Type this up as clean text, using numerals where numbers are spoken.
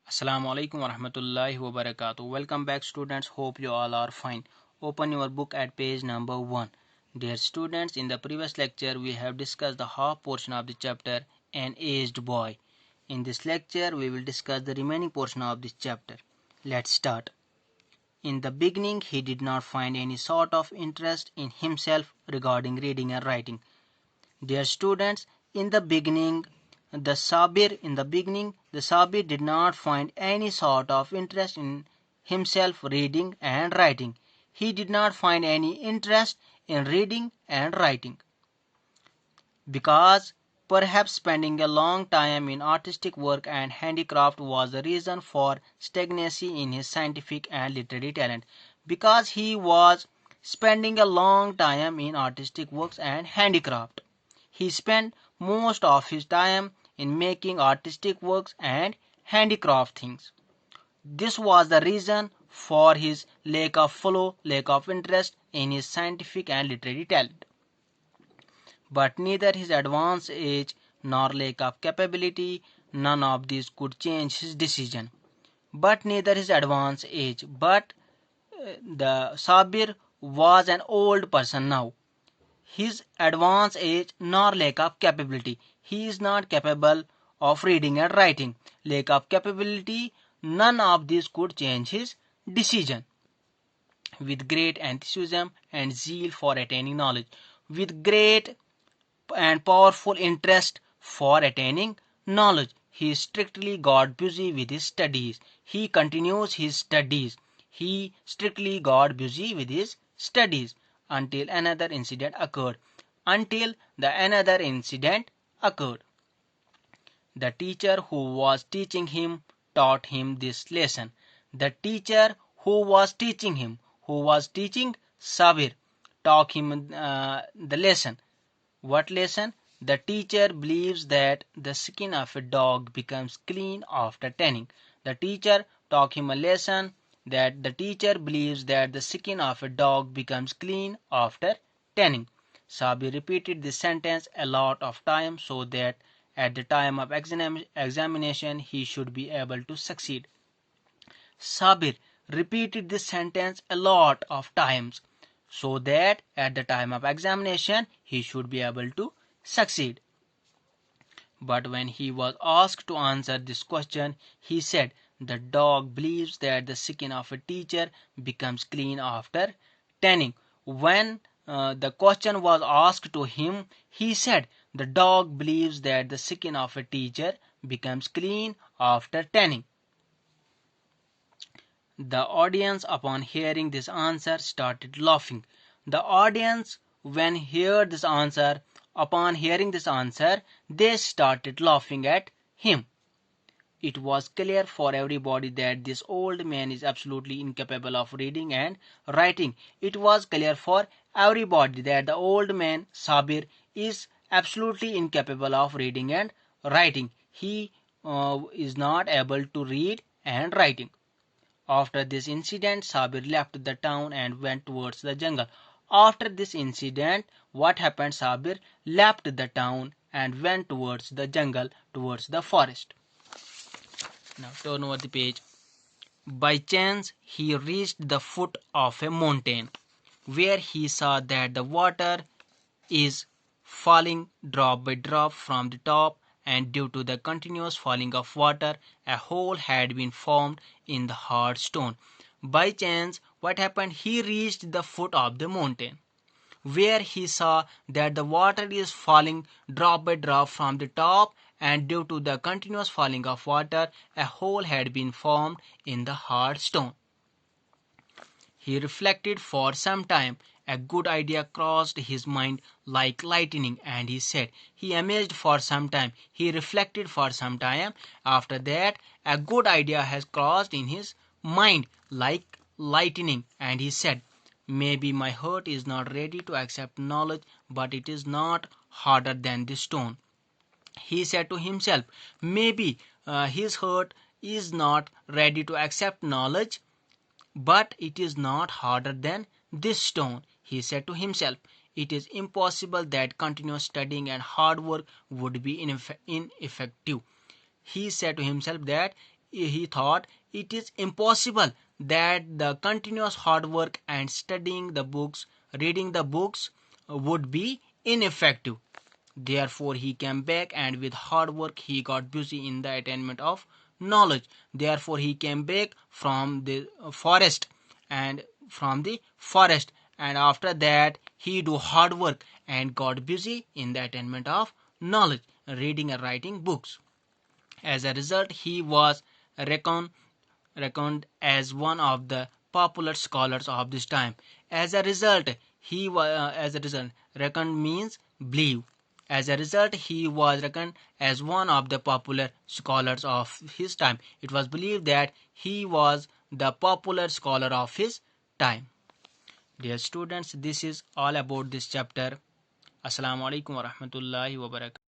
Assalamu alaikum warahmatullahi wabarakatuh. Welcome back students. Hope you all are fine. Open your book at page number 1. Dear students, in the previous lecture we have discussed the half portion of the chapter An Aged Boy. In this lecture we will discuss the remaining portion of this chapter. Let's start. In the beginning he did not find any sort of interest in himself regarding reading and writing. Dear students, the Sabir did not find any sort of interest in himself reading and writing. He did not find any interest in reading and writing because perhaps spending a long time in artistic work and handicraft was the reason for stagnancy in his scientific and literary talent. Because he was spending a long time in artistic works and handicraft, he spent most of his time in making artistic works and handicraft things. This was the reason for his lack of interest in his scientific and literary talent. But neither his advanced age nor lack of capability, none of these could change his decision. But neither his advanced age, but the Sabir was an old person now. His advanced age nor lack of capability. He is not capable of reading and writing. Lack of capability, none of these could change his decision. With great enthusiasm and zeal for attaining knowledge, with great and powerful interest for attaining knowledge, he strictly got busy with his studies. He continues his studies. He strictly got busy with his studies until another incident occurred. Until the another incident occurred. The teacher who was teaching him taught him this lesson. The teacher who was teaching Sabir, taught him the lesson. What lesson? The teacher believes that the skin of a dog becomes clean after tanning. The teacher taught him a lesson that the teacher believes that the skin of a dog becomes clean after tanning. Sabir repeated this sentence a lot of times so that at the time of examination he should be able to succeed. Sabir repeated this sentence a lot of times so that at the time of examination he should be able to succeed. But when he was asked to answer this question, he said, the dog believes that the skin of a teacher becomes clean after tanning. When the question was asked to him, he said, the dog believes that the skin of a teacher becomes clean after tanning. The audience, upon hearing this answer, started laughing. The audience, when heard this answer, upon hearing this answer, they started laughing at him. It was clear for everybody that this old man is absolutely incapable of reading and writing. It was clear for everybody that the old man, Sabir, is absolutely incapable of reading and writing. He is not able to read and writing. After this incident, Sabir left the town and went towards the jungle. After this incident, what happened? Sabir left the town and went towards the jungle, towards the forest. Now turn over the page. By chance, he reached the foot of a mountain, where he saw that the water is falling drop by drop from the top, and due to the continuous falling of water, a hole had been formed in the hard stone. By chance, what happened? He reached the foot of the mountain, where he saw that the water is falling drop by drop from the top, and due to the continuous falling of water, a hole had been formed in the hard stone. He reflected for some time. A good idea crossed his mind like lightning, and he said, he amazed for some time. He reflected for some time. After that, a good idea has crossed in his mind like lightning, and he said, maybe my heart is not ready to accept knowledge, but it is not harder than this stone. He said to himself, maybe his heart is not ready to accept knowledge, but it is not harder than this stone. He said to himself, it is impossible that continuous studying and hard work would be ineffective. He said to himself that he thought it is impossible that the continuous hard work and studying the books, reading the books, would be ineffective. Therefore, he came back and with hard work he got busy in the attainment of knowledge. Therefore, he came back and from the forest, and after that he do hard work and got busy in the attainment of knowledge, reading and writing books. As a result, he was reckoned as one of the popular scholars of this time. As a result, reckoned means believe. As a result, he was reckoned as one of the popular scholars of his time. It was believed that he was the popular scholar of his time. Dear students, this is all about this chapter. Assalamu alaikum wa rahmatullahi wa barakatuh.